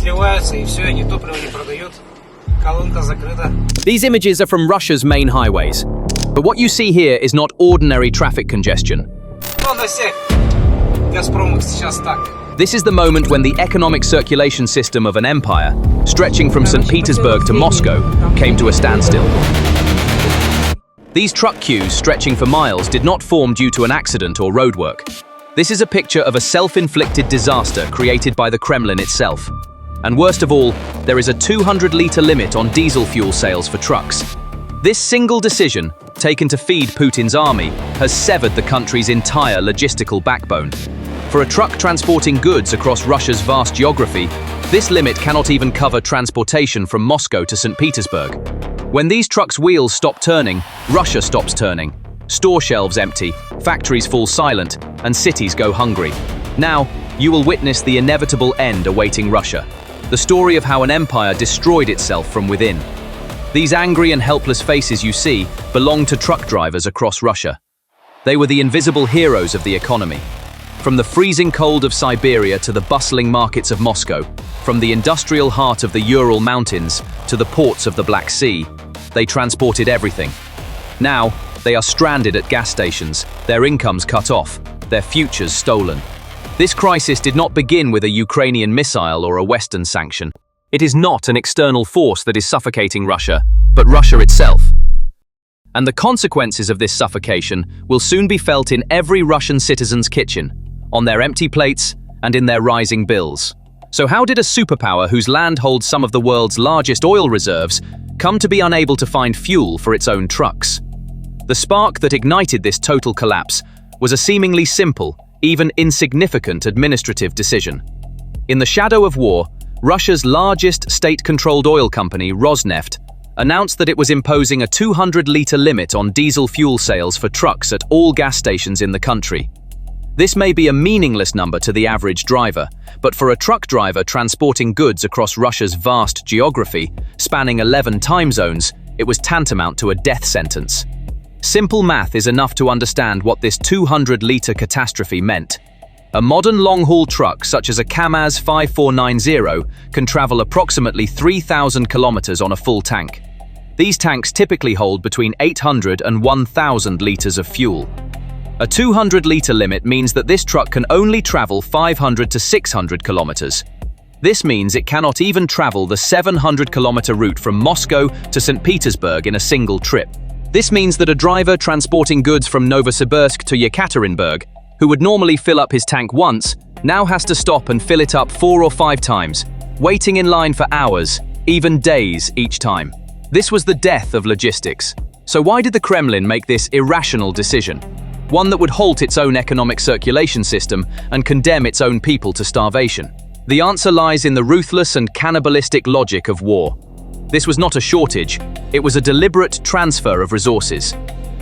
сливаются, и все, они топливо не продают. Колонка закрыта. These images are from Russia's main highways. But what you see here is not ordinary traffic congestion. Ну, на всех Газпромах сейчас так. This is the moment when the economic circulation system of an empire, stretching from St. Petersburg to Moscow, came to a standstill. These truck queues, stretching for miles, did not form due to an accident or roadwork. This is a picture of a self-inflicted disaster created by the Kremlin itself. And worst of all, there is a 200-litre limit on diesel fuel sales for trucks. This single decision, taken to feed Putin's army, has severed the country's entire logistical backbone. For a truck transporting goods across Russia's vast geography, this limit cannot even cover transportation from Moscow to St. Petersburg. When these trucks' wheels stop turning, Russia stops turning. Store shelves empty, factories fall silent, and cities go hungry. Now, you will witness the inevitable end awaiting Russia. The story of how an empire destroyed itself from within. These angry and helpless faces you see belong to truck drivers across Russia. They were the invisible heroes of the economy. From the freezing cold of Siberia to the bustling markets of Moscow, from the industrial heart of the Ural Mountains to the ports of the Black Sea, they transported everything. Now, they are stranded at gas stations, their incomes cut off, their futures stolen. This crisis did not begin with a Ukrainian missile or a Western sanction. It is not an external force that is suffocating Russia, but Russia itself. And the consequences of this suffocation will soon be felt in every Russian citizen's kitchen, on their empty plates and in their rising bills. So how did a superpower whose land holds some of the world's largest oil reserves come to be unable to find fuel for its own trucks? The spark that ignited this total collapse was a seemingly simple, even insignificant administrative decision. In the shadow of war, Russia's largest state-controlled oil company, Rosneft, announced that it was imposing a 200-litre limit on diesel fuel sales for trucks at all gas stations in the country. This may be a meaningless number to the average driver, but for a truck driver transporting goods across Russia's vast geography, spanning 11 time zones, it was tantamount to a death sentence. Simple math is enough to understand what this 200-litre catastrophe meant. A modern long-haul truck such as a Kamaz 5490 can travel approximately 3,000 kilometers on a full tank. These tanks typically hold between 800 and 1,000 liters of fuel. A 200-litre limit means that this truck can only travel 500 to 600 kilometers. This means it cannot even travel the 700-kilometer route from Moscow to St. Petersburg in a single trip. This means that a driver transporting goods from Novosibirsk to Yekaterinburg, who would normally fill up his tank once, now has to stop and fill it up 4 or 5 times, waiting in line for hours, even days each time. This was the death of logistics. So why did the Kremlin make this irrational decision? One that would halt its own economic circulation system and condemn its own people to starvation. The answer lies in the ruthless and cannibalistic logic of war. This was not a shortage, it was a deliberate transfer of resources.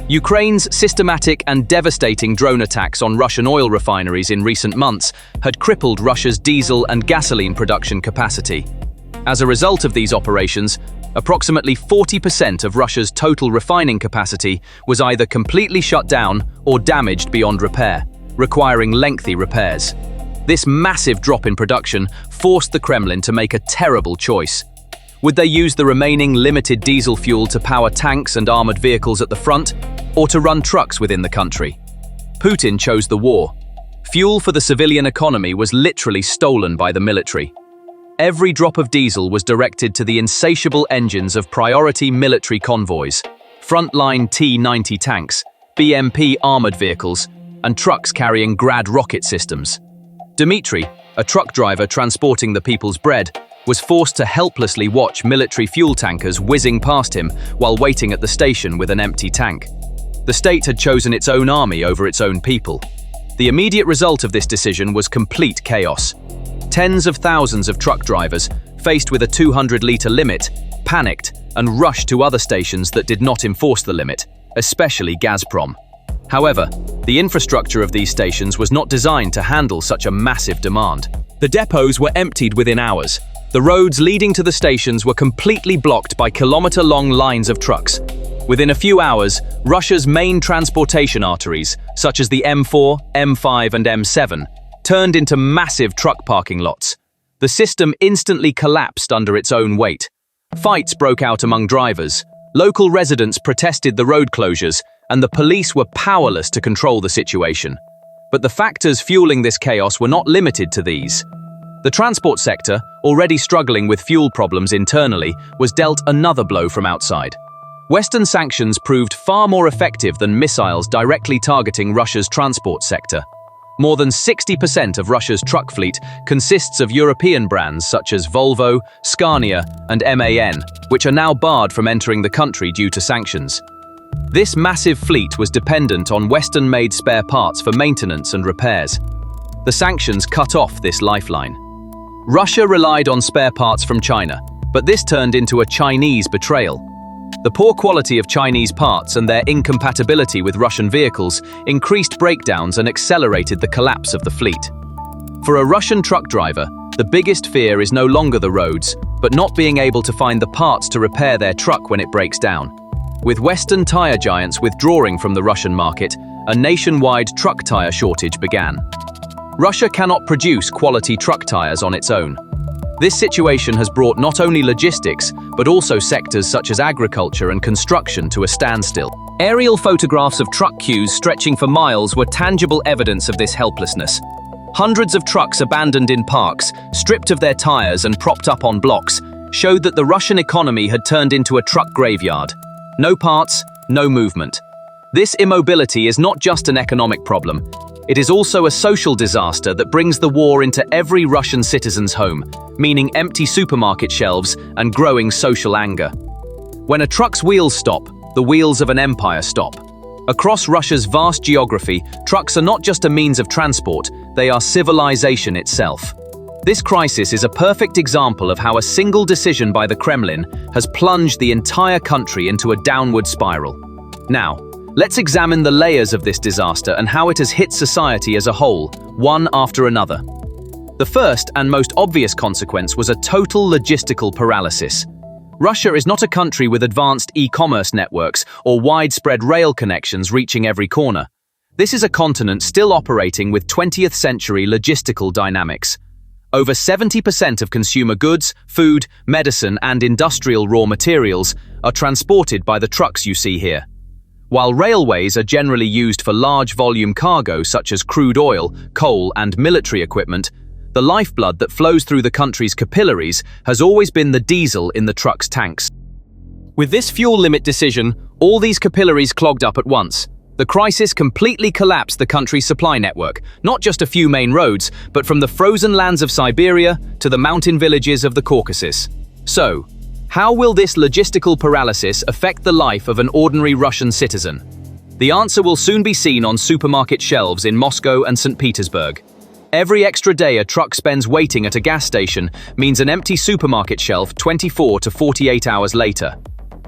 Ukraine's systematic and devastating drone attacks on Russian oil refineries in recent months had crippled Russia's diesel and gasoline production capacity. As a result of these operations, approximately 40% of Russia's total refining capacity was either completely shut down or damaged beyond repair, requiring lengthy repairs. This massive drop in production forced the Kremlin to make a terrible choice. Would they use the remaining limited diesel fuel to power tanks and armored vehicles at the front, or to run trucks within the country? Putin chose the war. Fuel for the civilian economy was literally stolen by the military. Every drop of diesel was directed to the insatiable engines of priority military convoys, frontline T-90 tanks, BMP armored vehicles, and trucks carrying Grad rocket systems. Dmitry, a truck driver transporting the people's bread, was forced to helplessly watch military fuel tankers whizzing past him while waiting at the station with an empty tank. The state had chosen its own army over its own people. The immediate result of this decision was complete chaos. Tens of thousands of truck drivers, faced with a 200-litre limit, panicked and rushed to other stations that did not enforce the limit, especially Gazprom. However, the infrastructure of these stations was not designed to handle such a massive demand. The depots were emptied within hours. The roads leading to the stations were completely blocked by kilometer-long lines of trucks. Within a few hours, Russia's main transportation arteries, such as the M4, M5 and M7, turned into massive truck parking lots. The system instantly collapsed under its own weight. Fights broke out among drivers. Local residents protested the road closures, and the police were powerless to control the situation. But the factors fueling this chaos were not limited to these. The transport sector, already struggling with fuel problems internally, was dealt another blow from outside. Western sanctions proved far more effective than missiles directly targeting Russia's transport sector. More than 60% of Russia's truck fleet consists of European brands such as Volvo, Scania, and MAN, which are now barred from entering the country due to sanctions. This massive fleet was dependent on Western-made spare parts for maintenance and repairs. The sanctions cut off this lifeline. Russia relied on spare parts from China, but this turned into a Chinese betrayal. The poor quality of Chinese parts and their incompatibility with Russian vehicles increased breakdowns and accelerated the collapse of the fleet. For a Russian truck driver, the biggest fear is no longer the roads, but not being able to find the parts to repair their truck when it breaks down. With Western tire giants withdrawing from the Russian market, a nationwide truck tire shortage began. Russia cannot produce quality truck tires on its own. This situation has brought not only logistics, but also sectors such as agriculture and construction to a standstill. Aerial photographs of truck queues stretching for miles were tangible evidence of this helplessness. Hundreds of trucks abandoned in parks, stripped of their tires and propped up on blocks, showed that the Russian economy had turned into a truck graveyard. No parts, no movement. This immobility is not just an economic problem. It is also a social disaster that brings the war into every Russian citizen's home, meaning empty supermarket shelves and growing social anger. When a truck's wheels stop, the wheels of an empire stop. Across Russia's vast geography, trucks are not just a means of transport, they are civilization itself. This crisis is a perfect example of how a single decision by the Kremlin has plunged the entire country into a downward spiral. Now, let's examine the layers of this disaster and how it has hit society as a whole, one after another. The first and most obvious consequence was a total logistical paralysis. Russia is not a country with advanced e-commerce networks or widespread rail connections reaching every corner. This is a continent still operating with 20th century logistical dynamics. Over 70% of consumer goods, food, medicine, and industrial raw materials are transported by the trucks you see here. While railways are generally used for large volume cargo such as crude oil, coal, and military equipment, the lifeblood that flows through the country's capillaries has always been the diesel in the truck's tanks. With this fuel limit decision, all these capillaries clogged up at once. The crisis completely collapsed the country's supply network, not just a few main roads, but from the frozen lands of Siberia to the mountain villages of the Caucasus. So, how will this logistical paralysis affect the life of an ordinary Russian citizen? The answer will soon be seen on supermarket shelves in Moscow and St. Petersburg. Every extra day a truck spends waiting at a gas station means an empty supermarket shelf 24 to 48 hours later.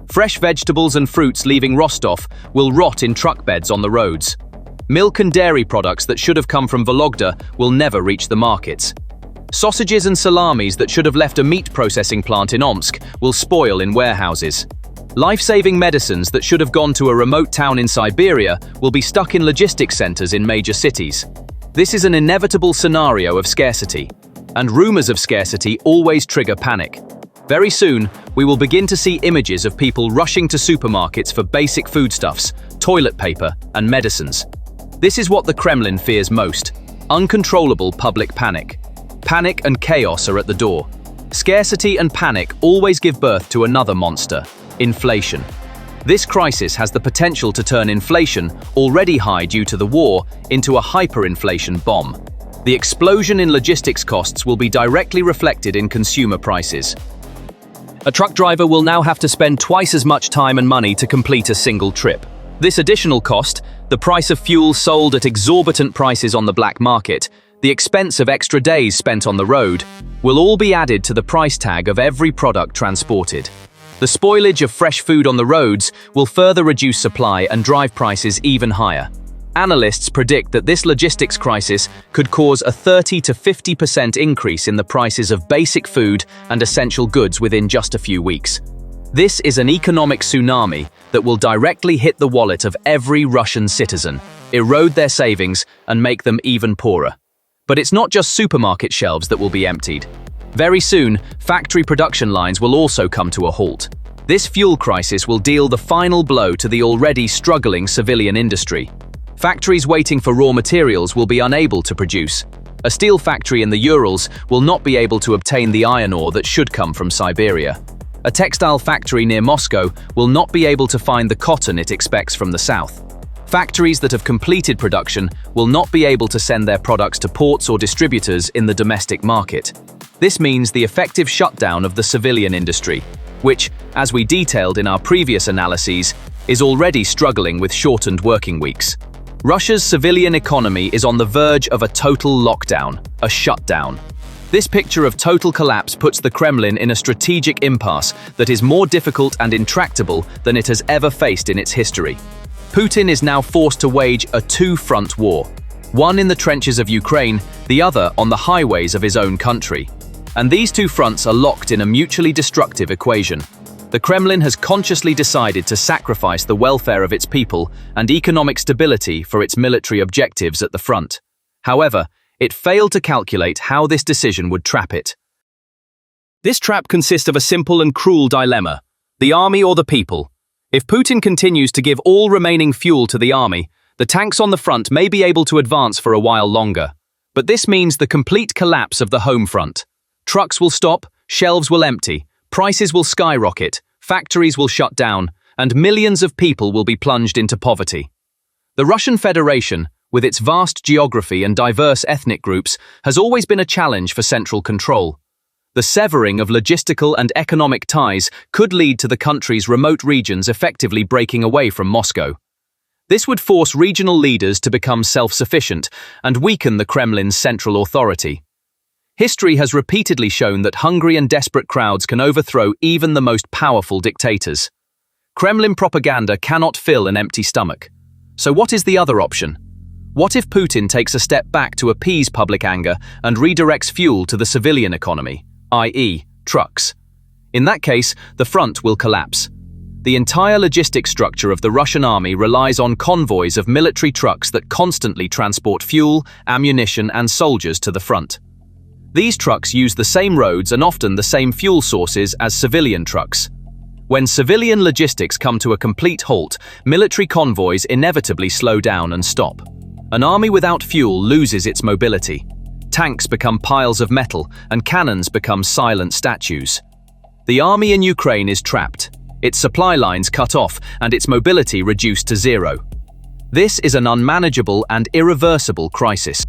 Fresh vegetables and fruits leaving Rostov will rot in truck beds on the roads. Milk and dairy products that should have come from Vologda will never reach the markets. Sausages and salamis that should have left a meat processing plant in Omsk will spoil in warehouses. Life-saving medicines that should have gone to a remote town in Siberia will be stuck in logistics centers in major cities. This is an inevitable scenario of scarcity, and rumors of scarcity always trigger panic. Very soon, we will begin to see images of people rushing to supermarkets for basic foodstuffs, toilet paper, and medicines. This is what the Kremlin fears most: uncontrollable public panic. Panic and chaos are at the door. Scarcity and panic always give birth to another monster: inflation. This crisis has the potential to turn inflation, already high due to the war, into a hyperinflation bomb. The explosion in logistics costs will be directly reflected in consumer prices. A truck driver will now have to spend twice as much time and money to complete a single trip. This additional cost, the price of fuel sold at exorbitant prices on the black market, the expense of extra days spent on the road, will all be added to the price tag of every product transported. The spoilage of fresh food on the roads will further reduce supply and drive prices even higher. Analysts predict that this logistics crisis could cause a 30 to 50% increase in the prices of basic food and essential goods within just a few weeks. This is an economic tsunami that will directly hit the wallet of every Russian citizen, erode their savings, and make them even poorer. But it's not just supermarket shelves that will be emptied. Very soon, factory production lines will also come to a halt. This fuel crisis will deal the final blow to the already struggling civilian industry. Factories waiting for raw materials will be unable to produce. A steel factory in the Urals will not be able to obtain the iron ore that should come from Siberia. A textile factory near Moscow will not be able to find the cotton it expects from the south. Factories that have completed production will not be able to send their products to ports or distributors in the domestic market. This means the effective shutdown of the civilian industry, which, as we detailed in our previous analyses, is already struggling with shortened working weeks. Russia's civilian economy is on the verge of a total lockdown, a shutdown. This picture of total collapse puts the Kremlin in a strategic impasse that is more difficult and intractable than it has ever faced in its history. Putin is now forced to wage a two-front war, one in the trenches of Ukraine, the other on the highways of his own country. And these two fronts are locked in a mutually destructive equation. The Kremlin has consciously decided to sacrifice the welfare of its people and economic stability for its military objectives at the front. However, it failed to calculate how this decision would trap it. This trap consists of a simple and cruel dilemma: the army or the people. If Putin continues to give all remaining fuel to the army, the tanks on the front may be able to advance for a while longer. But this means the complete collapse of the home front. Trucks will stop, shelves will empty, prices will skyrocket, factories will shut down, and millions of people will be plunged into poverty. The Russian Federation, with its vast geography and diverse ethnic groups, has always been a challenge for central control. The severing of logistical and economic ties could lead to the country's remote regions effectively breaking away from Moscow. This would force regional leaders to become self-sufficient and weaken the Kremlin's central authority. History has repeatedly shown that hungry and desperate crowds can overthrow even the most powerful dictators. Kremlin propaganda cannot fill an empty stomach. So what is the other option? What if Putin takes a step back to appease public anger and redirects fuel to the civilian economy, i.e., trucks? In that case, the front will collapse. The entire logistic structure of the Russian army relies on convoys of military trucks that constantly transport fuel, ammunition, and soldiers to the front. These trucks use the same roads and often the same fuel sources as civilian trucks. When civilian logistics come to a complete halt, military convoys inevitably slow down and stop. An army without fuel loses its mobility. Tanks become piles of metal, and cannons become silent statues. The army in Ukraine is trapped, its supply lines cut off, and its mobility reduced to zero. This is an unmanageable and irreversible crisis.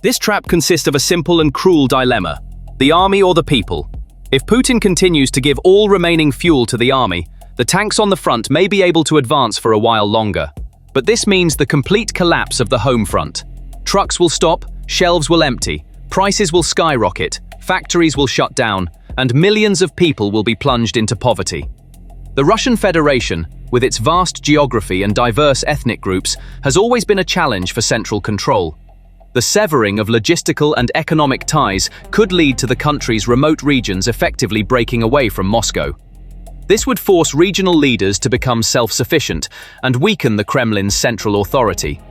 This trap consists of a simple and cruel dilemma: the army or the people. If Putin continues to give all remaining fuel to the army, the tanks on the front may be able to advance for a while longer. But this means the complete collapse of the home front. Trucks will stop, shelves will empty, prices will skyrocket, factories will shut down, and millions of people will be plunged into poverty. The Russian Federation, with its vast geography and diverse ethnic groups, has always been a challenge for central control. The severing of logistical and economic ties could lead to the country's remote regions effectively breaking away from Moscow. This would force regional leaders to become self-sufficient and weaken the Kremlin's central authority.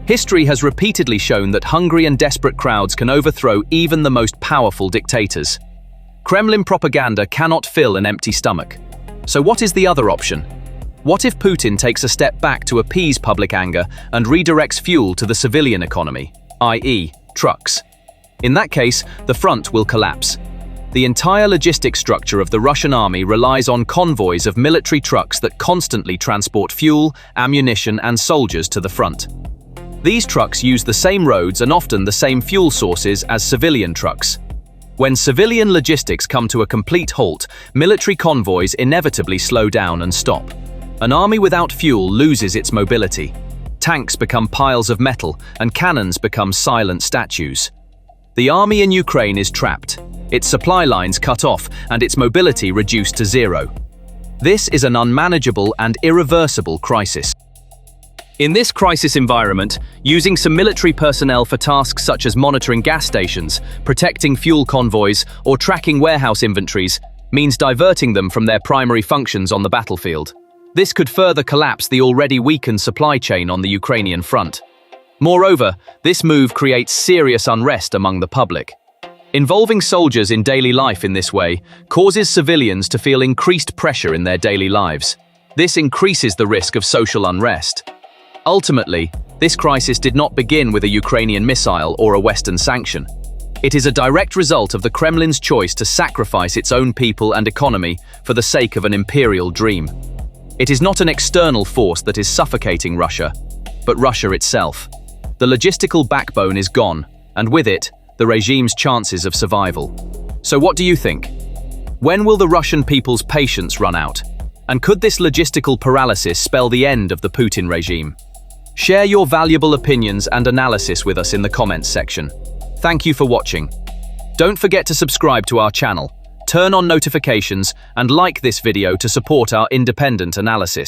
History has repeatedly shown that hungry and desperate crowds can overthrow even the most powerful dictators. Kremlin propaganda cannot fill an empty stomach. So what is the other option? What if Putin takes a step back to appease public anger and redirects fuel to the civilian economy, i.e., trucks? In that case, the front will collapse. The entire logistic structure of the Russian army relies on convoys of military trucks that constantly transport fuel, ammunition, and soldiers to the front. These trucks use the same roads and often the same fuel sources as civilian trucks. When civilian logistics come to a complete halt, military convoys inevitably slow down and stop. An army without fuel loses its mobility. Tanks become piles of metal, and cannons become silent statues. The army in Ukraine is trapped, its supply lines cut off, and its mobility reduced to zero. This is an unmanageable and irreversible crisis. In this crisis environment, using some military personnel for tasks such as monitoring gas stations, protecting fuel convoys, or tracking warehouse inventories means diverting them from their primary functions on the battlefield. This could further collapse the already weakened supply chain on the Ukrainian front. Moreover, this move creates serious unrest among the public. Involving soldiers in daily life in this way causes civilians to feel increased pressure in their daily lives. This increases the risk of social unrest. Ultimately, this crisis did not begin with a Ukrainian missile or a Western sanction. It is a direct result of the Kremlin's choice to sacrifice its own people and economy for the sake of an imperial dream. It is not an external force that is suffocating Russia, but Russia itself. The logistical backbone is gone, and with it, the regime's chances of survival. So what do you think? When will the Russian people's patience run out? And could this logistical paralysis spell the end of the Putin regime? Share your valuable opinions and analysis with us in the comments section. Thank you for watching. Don't forget to subscribe to our channel, turn on notifications, and like this video to support our independent analysis.